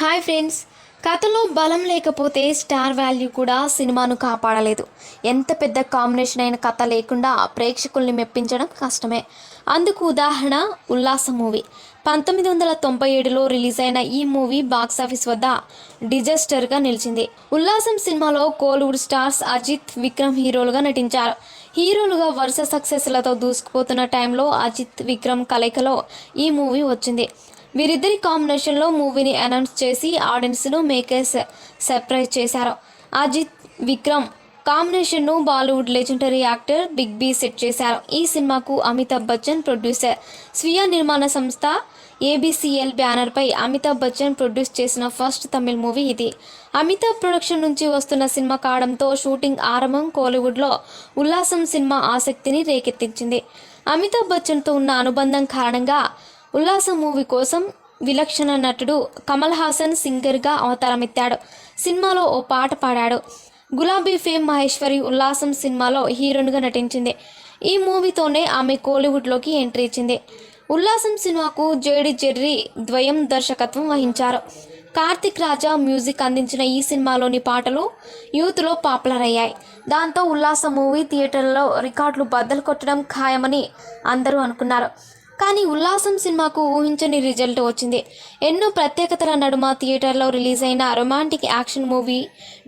Hi friends, కథలో బలం లేకపోతే స్టార్ వాల్యూ కూడా సినిమాను కాపాడలేదు. ఎంత పెద్ద కాంబినేషన్ అయిన కథ లేకుండా ప్రేక్షకుల్ని మెప్పించడం కష్టమే. అందుకు ఉదాహరణ ఉల్లాసం మూవీ. 1997లో రిలీజ్ అయిన ఈ మూవీ బాక్సాఫీస్ వద్ద డిజాస్టర్గా నిలిచింది. ఉల్లాసం సినిమాలో కోలీవుడ్ స్టార్స్ అజిత్, విక్రమ్ హీరోలుగా నటించారు. హీరోలుగా వరుస సక్సెస్లతో దూసుకుపోతున్న టైంలో అజిత్, విక్రమ్ కలయికలో ఈ మూవీ వచ్చింది. వీరిద్దరి కాంబినేషన్లో మూవీని అనౌన్స్ చేసి ఆడియన్స్ను మేకర్స్ సర్ప్రైజ్ చేశారు. అజిత్, విక్రమ్ కాంబినేషన్ను Bollywood legendary actor big B set చేశారు. ఈ సినిమాకు అమితాబ్ బచ్చన్ ప్రొడ్యూసర్. స్వీయ నిర్మాణ సంస్థ ఏబీసీఎల్ బ్యానర్పై అమితాబ్ బచ్చన్ ప్రొడ్యూస్ చేసిన ఫస్ట్ తమిళ్ మూవీ ఇది. అమితాబ్ ప్రొడక్షన్ నుంచి వస్తున్న సినిమా కావడంతో షూటింగ్ ఆరంభం కోలీవుడ్లో ఉల్లాసం సినిమా ఆసక్తిని రేకెత్తించింది. అమితాబ్ బచ్చన్తో ఉన్న అనుబంధం కారణంగా ఉల్లాసం మూవీ కోసం విలక్షణ నటుడు కమల్ హాసన్ సింగర్గా అవతారమెత్తాడు. సినిమాలో ఓ పాట పాడాడు. గులాబీ ఫేమ్ మహేశ్వరి ఉల్లాసం సినిమాలో హీరోయిన్గా నటించింది. ఈ మూవీతోనే ఆమె కోలీవుడ్లోకి ఎంట్రీ ఇచ్చింది. ఉల్లాసం సినిమాకు జేడి జెర్రీ ద్వయం దర్శకత్వం వహించారు. కార్తిక్ రాజా మ్యూజిక్ అందించిన ఈ సినిమాలోని పాటలు యూత్లో పాపులర్ అయ్యాయి. దాంతో ఉల్లాసం మూవీ థియేటర్లో రికార్డులు బద్దలు కొట్టడం ఖాయమని అందరూ అనుకున్నారు. కానీ ఉల్లాసం సినిమాకు ఊహించని రిజల్ట్ వచ్చింది. ఎన్నో ప్రత్యేకతల నడుమ థియేటర్లో రిలీజ్ అయిన రొమాంటిక్ యాక్షన్ మూవీ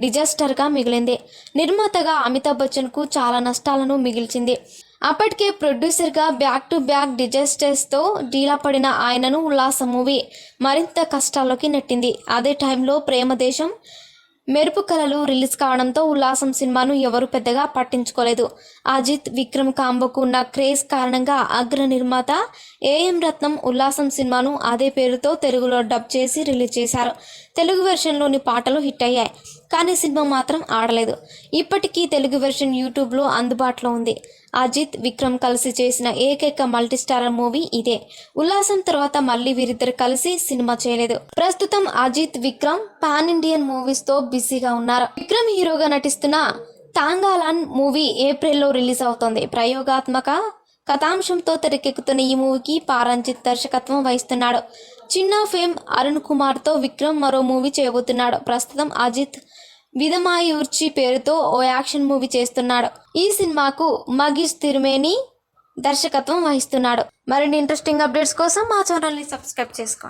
డిజాస్టర్గా మిగిలింది. నిర్మాతగా అమితాబ్ బచ్చన్కు చాలా నష్టాలను మిగిల్చింది. అప్పటికే ప్రొడ్యూసర్గా బ్యాక్ టు బ్యాక్ డిజాస్టర్స్తో డీలా పడిన ఆయనను ఉల్లాసం మూవీ మరింత కష్టాల్లోకి నెట్టింది. అదే టైంలో ప్రేమదేశం, మెరుపు కళలు రిలీజ్ కావడంతో ఉల్లాసం సినిమాను ఎవరు పెద్దగా పట్టించుకోలేదు. అజిత్, విక్రమ్ కాంబోకు ఉన్న క్రేజ్ కారణంగా అగ్ర నిర్మాత ఏఎం రత్నం ఉల్లాసం సినిమాను అదే పేరుతో తెలుగులో డబ్ చేసి రిలీజ్ చేశారు. తెలుగు వెర్షన్లోని పాటలు హిట్ అయ్యాయి, కానీ సినిమా మాత్రం ఆడలేదు. ఇప్పటికీ తెలుగు వెర్షన్ యూట్యూబ్లో అందుబాటులో ఉంది. అజిత్, విక్రమ్ కలిసి చేసిన ఏకైక మల్టీస్టారర్ మూవీ ఇదే. ఉల్లాసం తర్వాత మళ్ళీ వీరిద్దరు కలిసి సినిమా చేయలేదు. ప్రస్తుతం అజిత్, విక్రమ్ పాన్ ఇండియన్ మూవీస్తో బిజీగా ఉన్నారు. విక్రమ్ హీరోగా నటిస్తున్న తాంగాలాన్ మూవీ ఏప్రిల్లో రిలీజ్ అవుతోంది. ప్రయోగాత్మక కథాంశంతో తెరకెక్కుతున్న ఈ మూవీకి పారంజిత్ దర్శకత్వం వహిస్తున్నాడు. చిన్న ఫేమ్ అరుణ్ కుమార్తో విక్రమ్ మరో మూవీ చేయబోతున్నాడు. ప్రస్తుతం అజిత్ విదమాయూర్చి పేరుతో ఓ యాక్షన్ మూవీ చేస్తున్నాడు. ఈ సినిమాకు మగీష్ తిరుమేని దర్శకత్వం వహిస్తున్నాడు. మరిన్ని ఇంట్రెస్టింగ్ అప్డేట్స్ కోసం మా ఛానల్ని సబ్స్క్రైబ్ చేసుకోండి.